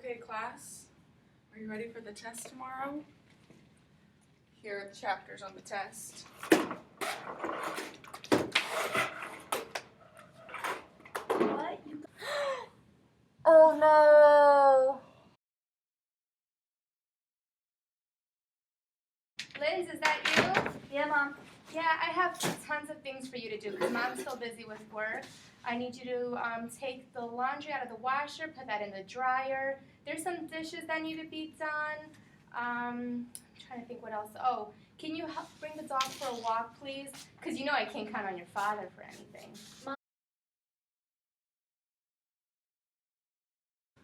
Okay, class, are you ready for the test tomorrow? Here are the chapters on the test. What? Oh no! Liz, is that you? Yeah, Mom. Yeah, I have tons of things for you to do because Mom's still busy with work. I need you to take the laundry out of the washer, put that in the dryer. There's some dishes that need to be done. I'm trying to think what else. Oh, can you help bring the dog for a walk, please? Because you know I can't count on your father for anything. Mom.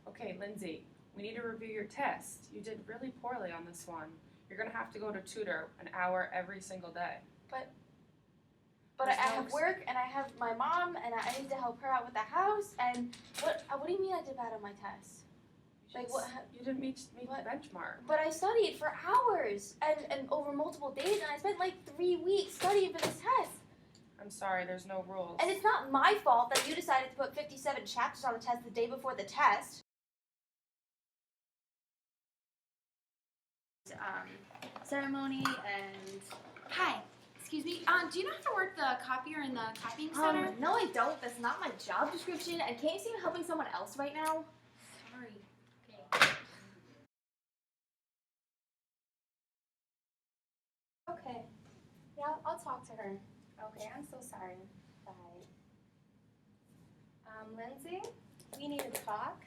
Okay, Lindsay, we need to review your test. You did really poorly on this one. You're going to have to go to tutor an hour every single day. But I have work, and I have my mom, and I need to help her out with the house, and what do you mean I did bad on my test? You didn't meet the benchmark. But I studied for hours, and over multiple days, and I spent like 3 weeks studying for this test. I'm sorry, there's no rules. And it's not my fault that you decided to put 57 chapters on the test the day before the test. Ceremony and... Hi, excuse me, do you know how to work the copier in the copying center? No I don't, that's not my job description, and can't you see I'm helping someone else right now? Sorry. Okay. Yeah, I'll talk to her. Okay, I'm so sorry. Bye. Lindsay, we need to talk.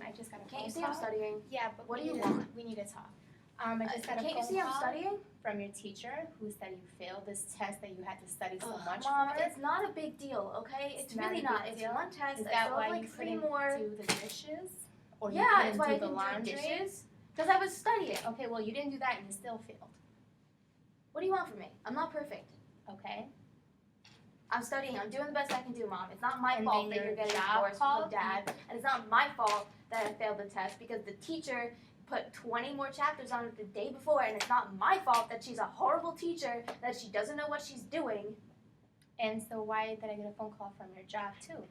I just got a phone Can't you see call. I'm studying? Yeah, but What we do you need to- want? We need to talk. I just got a Can't you phone see I'm call studying? from your teacher who said you failed this test that you had to study so much Mom, for. it's not a big deal, okay? It's not really a not. big It's deal? one test. Is I that still why have you like 3 couldn't more. do the dishes? Or you Yeah, couldn't that's why I do the didn't laundry? do dishes. Because I was studying. Okay, well you didn't do that and you still failed. What do you want from me? I'm not perfect. Okay. I'm studying. I'm doing the best I can do, Mom. It's not my And fault then that your you're getting job divorced called from Dad, and it's not my fault that I failed the test because the teacher put 20 more chapters on it the day before, and it's not my fault that she's a horrible teacher, that she doesn't know what she's doing. And so why did I get a phone call from your job too?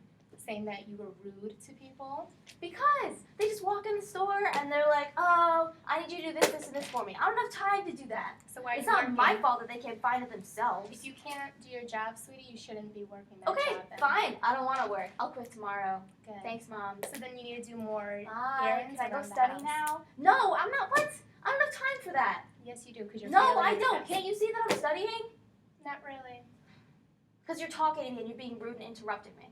Saying that you were rude to people? Because they just walk in the store and they're like, oh, I need you to do this, this, and this for me. I don't have time to do that. So why are It's you not working? my fault that they can't find it themselves. If you can't do your job, sweetie, you shouldn't be working that Okay, job then. fine. I don't want to work. I'll quit tomorrow. Good. Thanks, Mom. So then you need to do more Bye. errands Can I go around the study house. now? No, I'm not. What? I don't have time for that. Yes, you do, because you're No, failing I your don't. test. Can't you see that I'm studying? Not really. Because you're talking to me and you're being rude and interrupting me.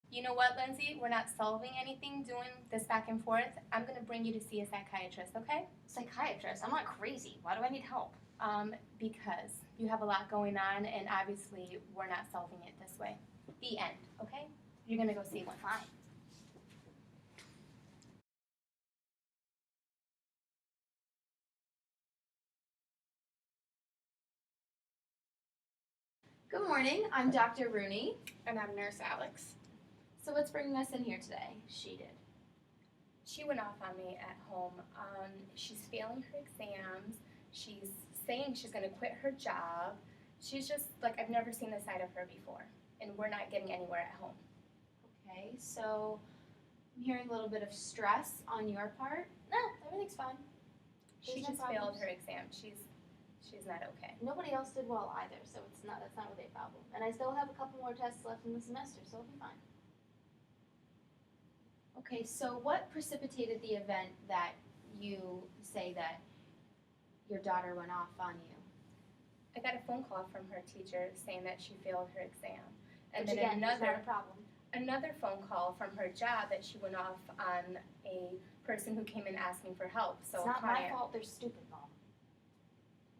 You know what, Lindsay? We're not solving anything doing this back and forth. I'm going to bring you to see a psychiatrist, okay? Psychiatrist? I'm not crazy. Why do I need help? Because you have a lot going on, and obviously we're not solving it this way. The end, okay? You're going to go see one. Fine. Good morning, I'm Dr. Rooney. And I'm Nurse Alex. So what's bringing us in here today? She did. She went off on me at home. She's failing her exams. She's saying she's going to quit her job. She's just like, I've never seen this side of her before. And we're not getting anywhere at home. Okay, so I'm hearing a little bit of stress on your part. No, everything's fine. She There's no just failed problems. her exam. She's not okay. Nobody else did well either, so that's not really a problem. And I still have a couple more tests left in the semester, so it'll be fine. Okay, so what precipitated the event that you say that your daughter went off on you? I got a phone call from her teacher saying that she failed her exam. And Which then again, is not a problem. another phone call from her job that she went off on a person who came in asking for help. So It's not my client. fault they're stupid, Mom.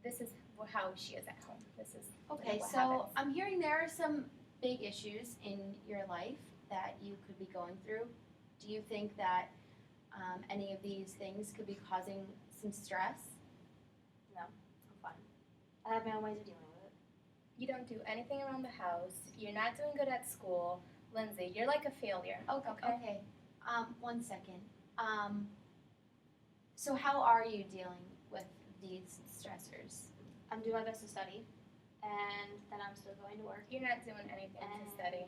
This is how she is at home. This is Okay, what so happens. I'm hearing there are some big issues in your life that you could be going through. Do you think that any of these things could be causing some stress? No, I'm fine. I have my own ways of dealing with it. You don't do anything around the house. You're not doing good at school. Lindsay, you're like a failure. Okay. 1 second. So how are you dealing with these stressors? I'm doing my best to study, and then I'm still going to work. You're not doing anything to And- study,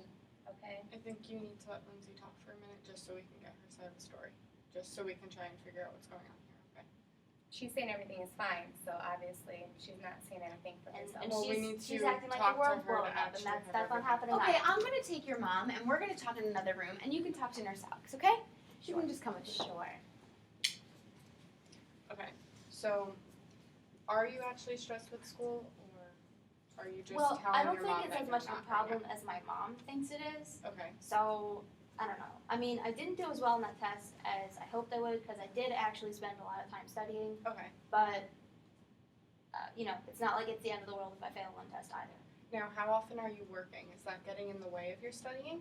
okay? I think you need to let Lindsay talk for a minute just so we can get her side of the story. Just so we can try and figure out what's going on here, okay? She's saying everything is fine, so obviously she's not saying anything for And, herself. and Well, we she's, need she's to acting like talk the to world's her to blowing up, and actually that's have not everything. happening. Okay, I'm gonna take your mom and we're gonna talk in another room and you can talk to Nurse Alex, okay? She can just come with me. Sure. Okay, so are you actually stressed with school or are you just Well, telling I don't your think mom it's that as you're much of not a right problem as my mom thinks it is. now? Okay, So, I don't know. I mean, I didn't do as well in that test as I hoped I would because I did actually spend a lot of time studying, okay. but, it's not like it's the end of the world if I fail one test either. Now, how often are you working? Is that getting in the way of your studying?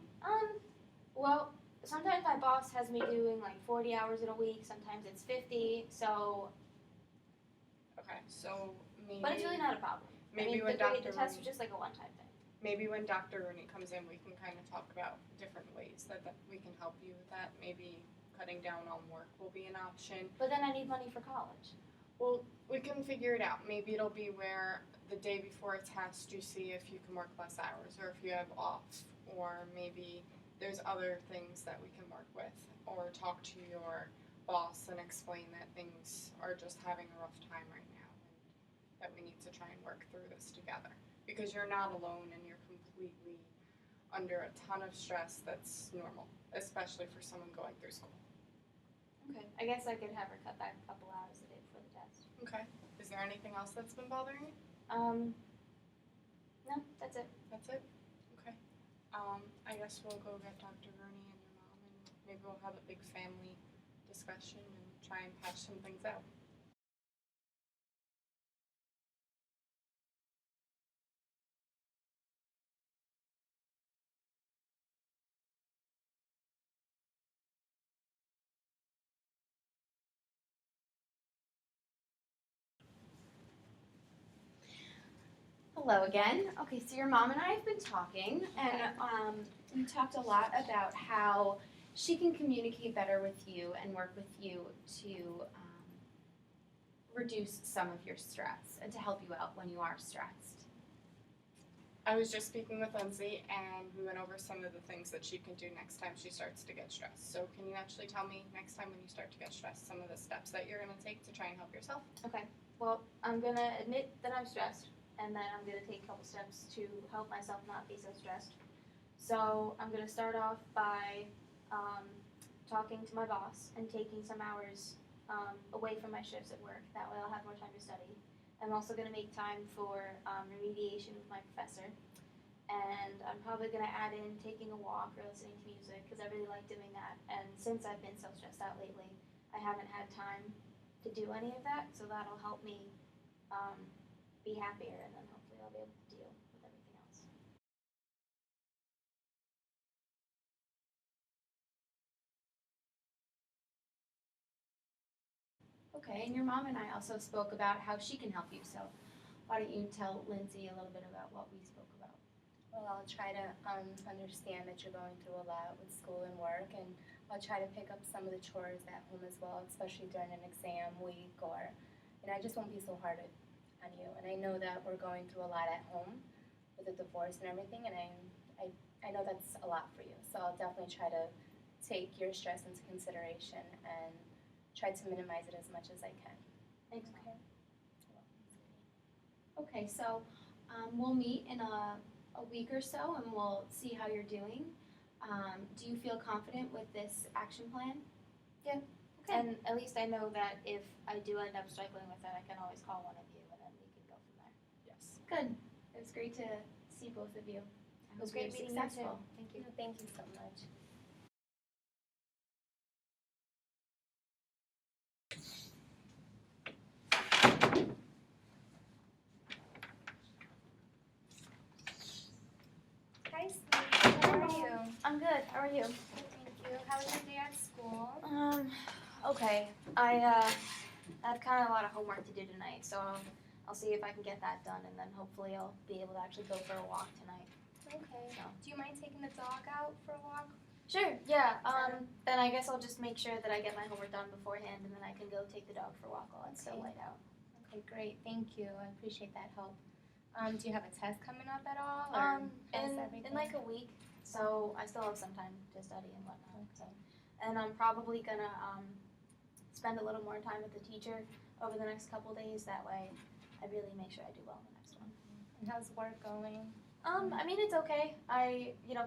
Well, sometimes my boss has me doing like 40 hours in a week, sometimes it's 50, so, Okay, so maybe. but it's really not a problem. Maybe I mean, when the Dr. test was Rooney, just like a one-time thing. maybe when Dr. Rooney comes in, we can kind of talk about different ways that we can help you with that. Maybe cutting down on work will be an option. But then I need money for college. Well, we can figure it out. Maybe it'll be where the day before a test you see if you can work less hours or if you have off, or maybe there's other things that we can work with, or talk to your boss and explain that things are just having a rough time right now and that we need to try and work through this together. Because you're not alone and you're completely under a ton of stress that's normal, especially for someone going through school. Okay. I guess I could have her cut back a couple hours the day before the test. Okay. Is there anything else that's been bothering you? No, that's it. That's it? Okay. I guess we'll go get Dr. Rooney and your mom and maybe we'll have a big family discussion and try and patch some things out. Hello again. Okay, so your mom and I have been talking, and we talked a lot about how she can communicate better with you and work with you to reduce some of your stress and to help you out when you are stressed. I was just speaking with Lindsay and we went over some of the things that she can do next time she starts to get stressed. So can you actually tell me next time when you start to get stressed some of the steps that you're going to take to try and help yourself? Well, I'm gonna admit that I'm stressed, and then I'm gonna take a couple steps to help myself not be so stressed. So I'm gonna start off by talking to my boss and taking some hours away from my shifts at work. That way I'll have more time to study. I'm also gonna make time for remediation with my professor. And I'm probably gonna add in taking a walk or listening to music because I really like doing that. And since I've been so stressed out lately, I haven't had time to do any of that, so that'll help me be happier, and then hopefully I'll be able to deal with everything else. Okay, and your mom and I also spoke about how she can help you, so why don't you tell Lindsay a little bit about what we spoke about? Well, I'll try to understand that you're going through a lot with school and work, and I'll try to pick up some of the chores at home as well, especially during an exam week, or, I just won't be so hard on you. And I know that we're going through a lot at home with the divorce and everything, and I know that's a lot for you. So I'll definitely try to take your stress into consideration and try to minimize it as much as I can. Thanks. Okay. Okay, so we'll meet in a week or so and we'll see how you're doing. Do you feel confident with this action plan? Yeah. Okay. And at least I know that if I do end up struggling with it, I can always call one of you, and then we can go from there. Yes. Good. It was great to see both of you. I It was hope great you're meeting you too. successful. Thank you. Thank you so much. Hi, Steve. How are you? I'm good. How are you? Thank you. How was your day at school? Okay. I have kind of a lot of homework to do tonight, so I'll see if I can get that done, and then hopefully I'll be able to actually go for a walk tonight. Okay. So. Do you mind taking the dog out for a walk? Sure. Yeah. Then I guess I'll just make sure that I get my homework done beforehand, and then I can go take the dog for a walk while it's still Okay. light out. Okay, Okay, great. Thank you. I appreciate that help. Do you have a test coming up at all? Or how's everything? In like a week, so I still have some time to study and whatnot. So, and I'm probably gonna spend a little more time with the teacher over the next couple days. That way, I really make sure I do well in the next one. And how's work going? I mean, it's okay.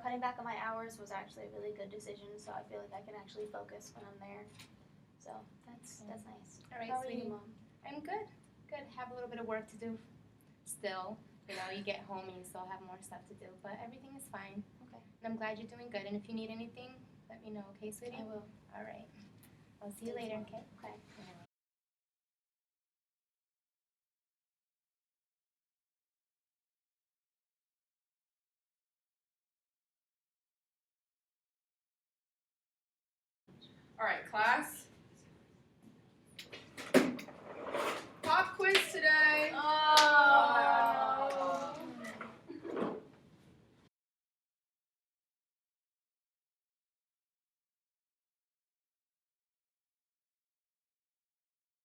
Cutting back on my hours was actually a really good decision. So I feel like I can actually focus when I'm there. So that's nice. All right, How are sweetie. you, Mom? I'm good. Good. Have a little bit of work to do still. You know, you get home and you still have more stuff to do, but everything is fine. Okay. And I'm glad you're doing good. And if you need anything, let me know, okay, sweetie? I will. All right. I'll see you later, okay? Okay. All right, class.